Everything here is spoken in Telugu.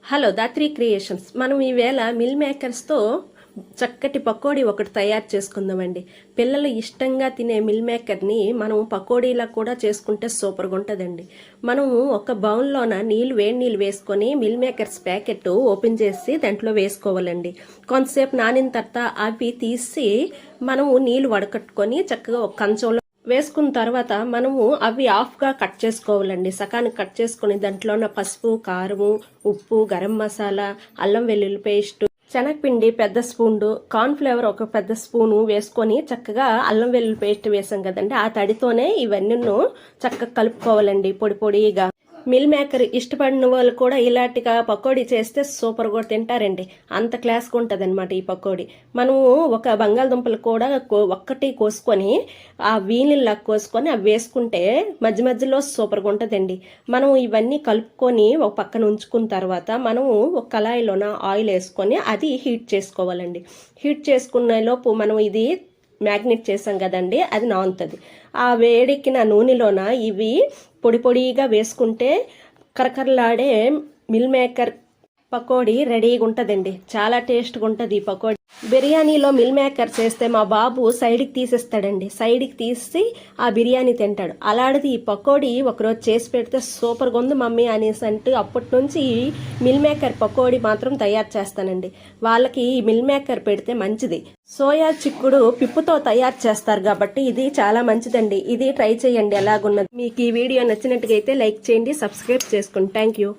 Hello Dhatri creations. మనం ఈవేళ మిల్ మేకర్స్తో చక్కటి పకోడీ ఒకటి తయారు చేసుకుందామండి. పిల్లలు ఇష్టంగా తినే మిల్ మేకర్ని మనం పకోడీలా కూడా చేసుకుంటే సూపర్గా ఉంటుందండి. మనము ఒక బౌల్లోన వేడి నీళ్ళు వేసుకొని మిల్ మేకర్స్ ప్యాకెట్ ఓపెన్ చేసి దాంట్లో వేసుకోవాలండి. కొంతసేపు నానిన తర్వాత అవి తీసి మనము నీళ్ళు వడకట్టుకొని చక్కగా ఒక కంచంలో వేసుకున్న తర్వాత మనము అవి హాఫ్గా కట్ చేసుకోవాలండి. సకానికి కట్ చేసుకుని దాంట్లో పసుపు, కారము, ఉప్పు, గరం మసాలా, అల్లం వెల్లుల్లి పేస్ట్, శనగపిండి పెద్ద స్పూన్, కార్న్ ఫ్లేవర్ ఒక పెద్ద స్పూను వేసుకొని చక్కగా అల్లం వెల్లుల్లి పేస్ట్ వేసాం కదండి, ఆ తడితోనే ఇవన్నీ చక్కగా కలుపుకోవాలండి పొడి పొడిగా. మిల్ మేకర్ ఇష్టపడిన వాళ్ళు కూడా ఇలాంటిగా పకోడీ చేస్తే సూపర్ కూడా తింటారండి. అంత క్లాస్గా ఉంటుంది అనమాట ఈ పకోడీ. మనము ఒక బంగాళదుంపలు కూడా ఒక్కటి కోసుకొని ఆ వీనిల్లా కోసుకొని అవి వేసుకుంటే మధ్య మధ్యలో సూపర్గా ఉంటుందండి. మనం ఇవన్నీ కలుపుకొని ఒక పక్కన ఉంచుకున్న తర్వాత మనము ఒక కళాయిలోన ఆయిల్ వేసుకొని అది హీట్ చేసుకోవాలండి. హీట్ చేసుకునే లోపు మనం ఇది మ్యాగ్నెట్ చేసాం కదండి, అది నానుతుంది. ఆ వేడెక్కిన నూనెలోన ఇవి పొడి పొడిగా వేసుకుంటే కరకరలాడే మిల్ మేకర్ పకోడీ రెడీగా ఉంటుందండి. చాలా టేస్ట్గా ఉంటుంది ఈ పకోడీ. బిర్యానీలో మిల్ మేకర్ చేస్తే మా బాబు సైడ్కి తీసేస్తాడండి. సైడ్కి తీసి ఆ బిర్యానీ తింటాడు. అలాంటిది ఈ పకోడీ ఒకరోజు చేసి పెడితే సూపర్గా ఉంది మమ్మీ అనేసి అంటే అప్పటి నుంచి మిల్ మేకర్ పకోడీ మాత్రం తయారు చేస్తానండి. వాళ్ళకి ఈ మిల్ మేకర్ పెడితే మంచిది. సోయా చిక్కుడు పిప్పుతో తయారు చేస్తారు కాబట్టి ఇది చాలా మంచిదండి. ఇది ట్రై చేయండి ఎలాగున్నది. మీకు ఈ వీడియో నచ్చినట్టుగా అయితే లైక్ చేయండి, సబ్స్క్రైబ్ చేసుకోండి. Thank you.